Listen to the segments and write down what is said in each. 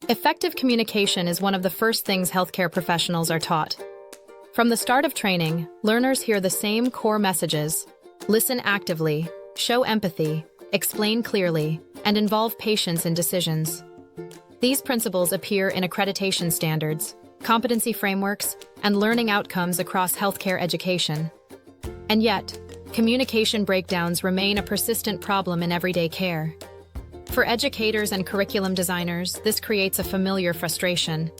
Effective communication is one of the first things healthcare professionals are taught. From the start of training, learners hear the same core messages: listen actively, show empathy, explain clearly, and involve patients in decisions. These principles appear in accreditation standards, competency frameworks, and learning outcomes across healthcare education. And yet, communication breakdowns remain a persistent problem in everyday care. For educators and curriculum designers, this creates a familiar frustration.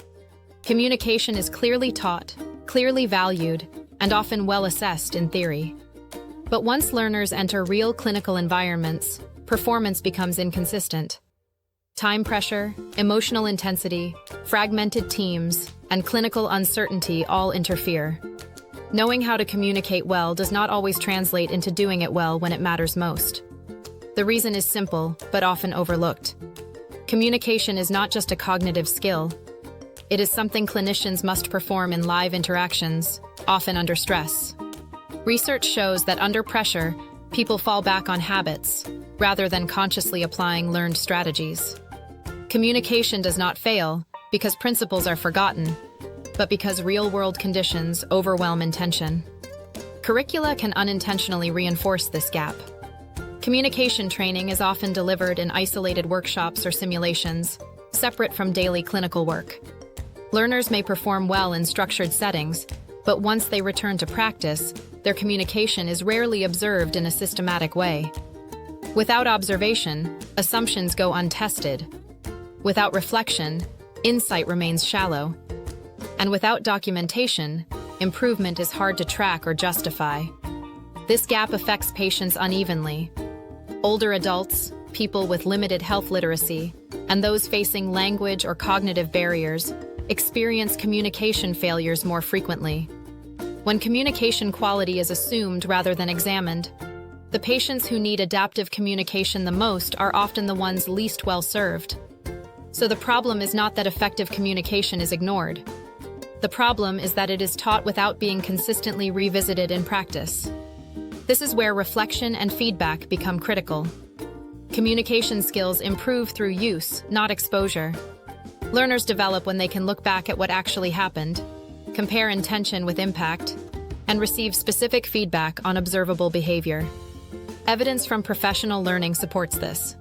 Communication is clearly taught, clearly valued, and often well assessed in theory. But once learners enter real clinical environments, performance becomes inconsistent. Time pressure, emotional intensity, fragmented teams, and clinical uncertainty all interfere. Knowing how to communicate well does not always translate into doing it well when it matters most. The reason is simple, but often overlooked. Communication is not just a cognitive skill. It is something clinicians must perform in live interactions, often under stress. Research shows that under pressure, people fall back on habits, rather than consciously applying learned strategies. Communication does not fail because principles are forgotten, but because real-world conditions overwhelm intention. Curricula can unintentionally reinforce this gap. Communication training is often delivered in isolated workshops or simulations, separate from daily clinical work. Learners may perform well in structured settings, but once they return to practice, their communication is rarely observed in a systematic way. Without observation, assumptions go untested. Without reflection, insight remains shallow. And without documentation, improvement is hard to track or justify. This gap affects patients unevenly. Older adults, people with limited health literacy, and those facing language or cognitive barriers experience communication failures more frequently. When communication quality is assumed rather than examined, the patients who need adaptive communication the most are often the ones least well served. So the problem is not that effective communication is ignored. The problem is that it is taught without being consistently revisited in practice. This is where reflection and feedback become critical. Communication skills improve through use, not exposure. Learners develop when they can look back at what actually happened, compare intention with impact, and receive specific feedback on observable behavior. Evidence from professional learning supports this.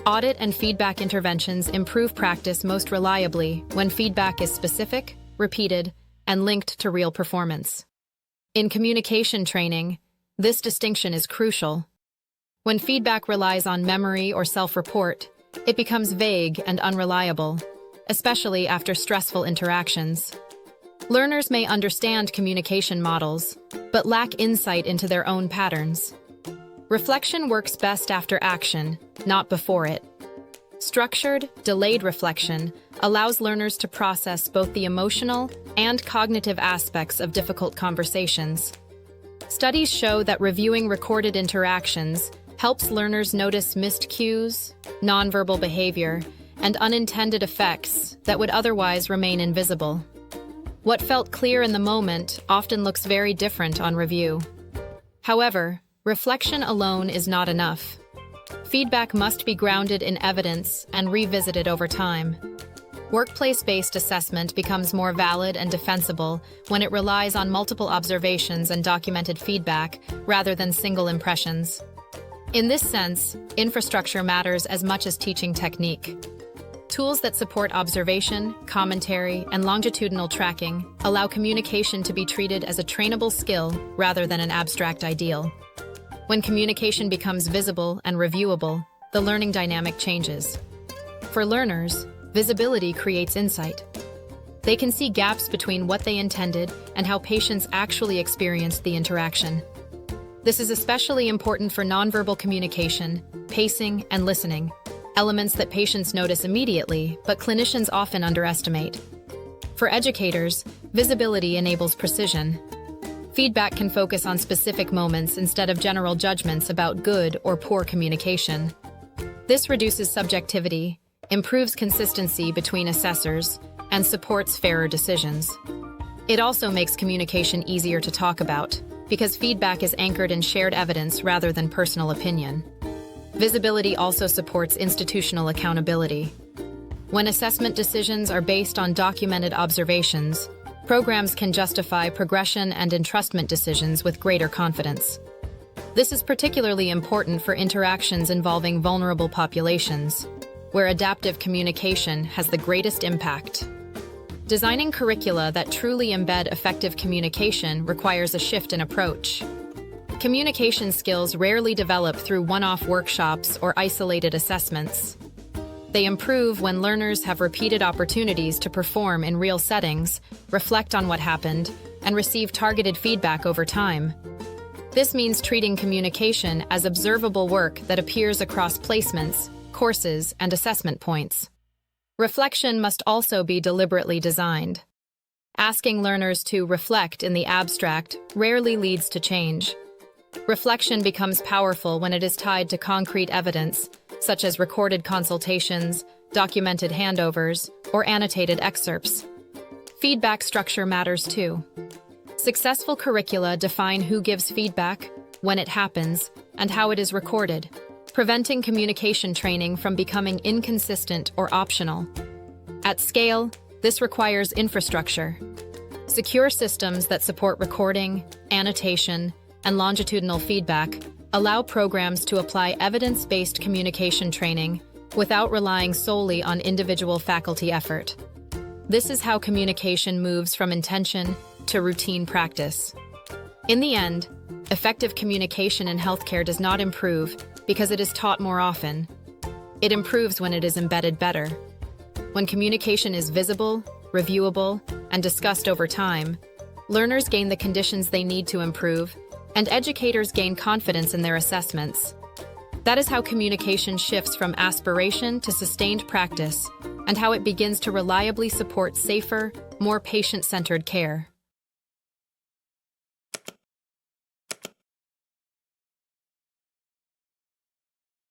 Audit and feedback interventions improve practice most reliably when feedback is specific, repeated, and linked to real performance. In communication training, this distinction is crucial. When feedback relies on memory or self-report, it becomes vague and unreliable, especially after stressful interactions. Learners may understand communication models, but lack insight into their own patterns. Reflection works best after action, not before it. Structured, delayed reflection allows learners to process both the emotional and cognitive aspects of difficult conversations. Studies show that reviewing recorded interactions helps learners notice missed cues, nonverbal behavior, and unintended effects that would otherwise remain invisible. What felt clear in the moment often looks very different on review. However, reflection alone is not enough. Feedback must be grounded in evidence and revisited over time. Workplace-based assessment becomes more valid and defensible when it relies on multiple observations and documented feedback rather than single impressions. In this sense, infrastructure matters as much as teaching technique. Tools that support observation, commentary, and longitudinal tracking allow communication to be treated as a trainable skill rather than an abstract ideal. When communication becomes visible and reviewable, the learning dynamic changes. For learners, visibility creates insight. They can see gaps between what they intended and how patients actually experienced the interaction. This is especially important for nonverbal communication, pacing, and listening, elements that patients notice immediately, but clinicians often underestimate. For educators, visibility enables precision. Feedback can focus on specific moments instead of general judgments about good or poor communication. This reduces subjectivity, improves consistency between assessors, and supports fairer decisions. It also makes communication easier to talk about, because feedback is anchored in shared evidence rather than personal opinion. Visibility also supports institutional accountability. When assessment decisions are based on documented observations, programs can justify progression and entrustment decisions with greater confidence. This is particularly important for interactions involving vulnerable populations, where adaptive communication has the greatest impact. Designing curricula that truly embed effective communication requires a shift in approach. Communication skills rarely develop through one-off workshops or isolated assessments. They improve when learners have repeated opportunities to perform in real settings, reflect on what happened, and receive targeted feedback over time. This means treating communication as observable work that appears across placements, courses, and assessment points. Reflection must also be deliberately designed. Asking learners to reflect in the abstract rarely leads to change. Reflection becomes powerful when it is tied to concrete evidence, such as recorded consultations, documented handovers, or annotated excerpts. Feedback structure matters too. Successful curricula define who gives feedback, when it happens, and how it is recorded, preventing communication training from becoming inconsistent or optional. At scale, this requires infrastructure. Secure systems that support recording, annotation, and longitudinal feedback allow programs to apply evidence-based communication training without relying solely on individual faculty effort. This is how communication moves from intention to routine practice. In the end, effective communication in healthcare does not improve because it is taught more often. It improves when it is embedded better. When communication is visible, reviewable, and discussed over time, learners gain the conditions they need to improve, and educators gain confidence in their assessments. That is how communication shifts from aspiration to sustained practice, and how it begins to reliably support safer, more patient-centered care.